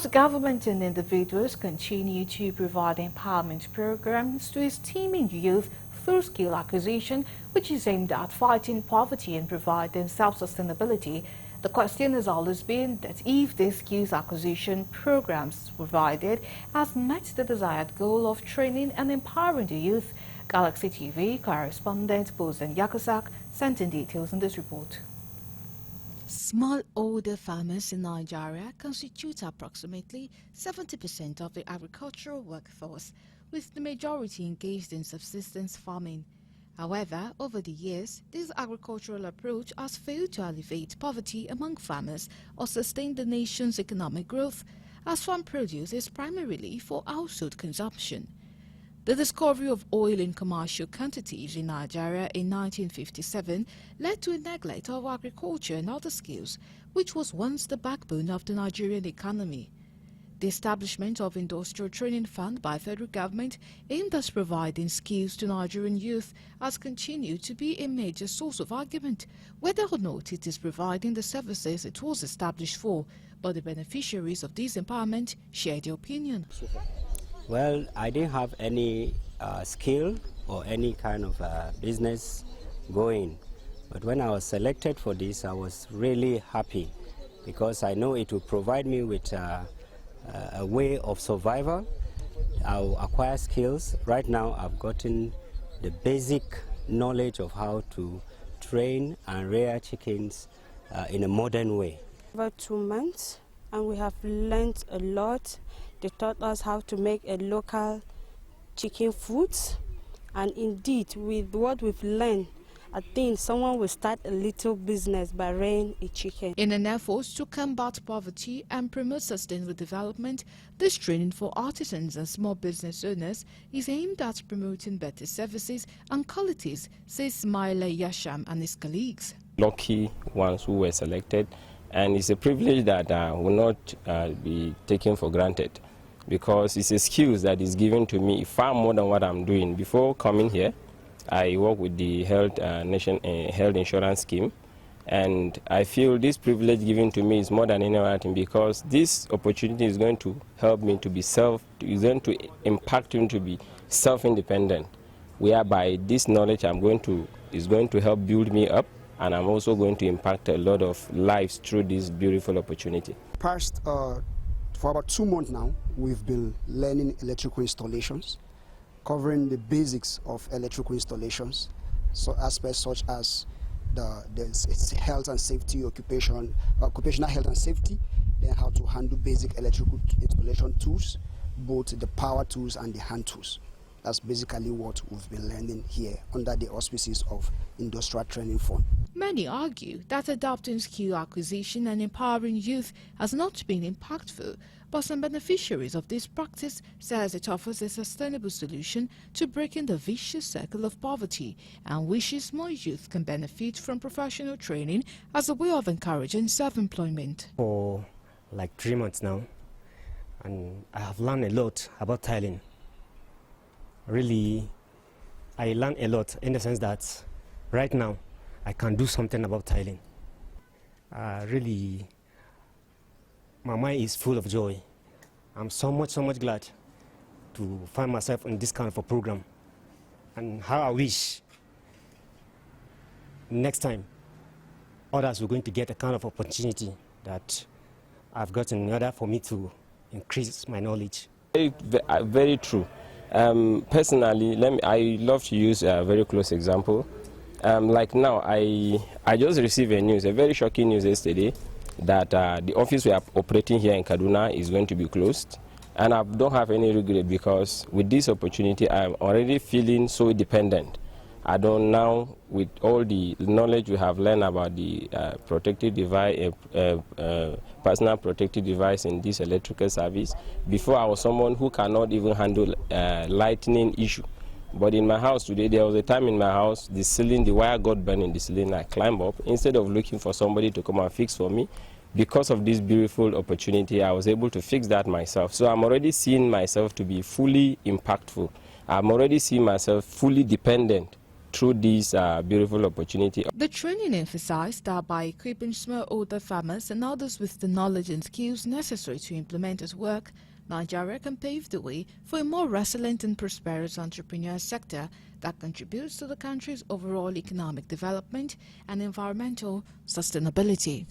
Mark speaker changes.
Speaker 1: As government and individuals continue to provide empowerment programs to its teeming youth through skill acquisition, which is aimed at fighting poverty and providing self-sustainability, the question has always been that if these skills acquisition programs provided has met the desired goal of training and empowering the youth. Galaxy TV correspondent Bozen Yakusak sent in details in this report. Smallholder farmers in Nigeria constitute approximately 70% of the agricultural workforce, with the majority engaged in subsistence farming. However, over the years, this agricultural approach has failed to alleviate poverty among farmers or sustain the nation's economic growth, as farm produce is primarily for household consumption. The discovery of oil in commercial quantities in Nigeria in 1957 led to a neglect of agriculture and other skills, which was once the backbone of the Nigerian economy. The establishment of Industrial Training Fund by federal government aimed at providing skills to Nigerian youth has continued to be a major source of argument, whether or not it is providing the services it was established for, but the beneficiaries of this empowerment share their opinion.
Speaker 2: Well, I didn't have any skill or any kind of business going. But when I was selected for this, I was really happy because I know it will provide me with a way of survival. I'll acquire skills. Right now, I've gotten the basic knowledge of how to train and rear chickens in a modern way.
Speaker 3: About 2 months, and we have learned a lot. They taught us how to make a local chicken food, and indeed with what we've learned, I think someone will start a little business by rearing a chicken.
Speaker 1: In an effort to combat poverty and promote sustainable development, this training for artisans and small business owners is aimed at promoting better services and qualities, says Smaila Yasham and his colleagues.
Speaker 4: Lucky ones who were selected, and it's a privilege that will not be taken for granted, because it's a skill that is given to me far more than what I'm doing. Before coming here, I work with the health insurance scheme, and I feel this privilege given to me is more than any other thing, because this opportunity is going to help me to be is going to impact me to be self-independent, whereby this knowledge is going to help build me up, and I'm also going to impact a lot of lives through this beautiful opportunity.
Speaker 5: For about 2 months now, we've been learning electrical installations, covering the basics of electrical installations, so aspects such as the health and safety, occupational health and safety, then how to handle basic electrical installation tools, both the power tools and the hand tools. That's basically what we've been learning here under the auspices of Industrial Training Fund.
Speaker 1: Many argue that adopting skill acquisition and empowering youth has not been impactful, but some beneficiaries of this practice says it offers a sustainable solution to breaking the vicious circle of poverty, and wishes more youth can benefit from professional training as a way of encouraging self-employment.
Speaker 6: For like 3 months now, and I have learned a lot about tiling. Really, I learned a lot in the sense that right now I can do something about tiling. Really, my mind is full of joy. I'm so much glad to find myself in this kind of a program, and how I wish next time others were going to get a kind of opportunity that I've gotten in order for me to increase my knowledge.
Speaker 4: Very true. Personally, I love to use a very close example. Like now, I just received a very shocking news yesterday that the office we are operating here in Kaduna is going to be closed. And I don't have any regret, because with this opportunity, I'm already feeling so dependent. I don't now, with all the knowledge we have learned about the protective device, personal protective device in this electrical service. Before, I was someone who cannot even handle lightning issue. But in my house today, there was a time in my house, the wire got burned in the ceiling. I climbed up. Instead of looking for somebody to come and fix for me, because of this beautiful opportunity, I was able to fix that myself. So I'm already seeing myself to be fully impactful. I'm already seeing myself fully dependent through this beautiful opportunity.
Speaker 1: The training emphasized that by equipping smallholder farmers and others with the knowledge and skills necessary to implement its work, Nigeria can pave the way for a more resilient and prosperous entrepreneurial sector that contributes to the country's overall economic development and environmental sustainability.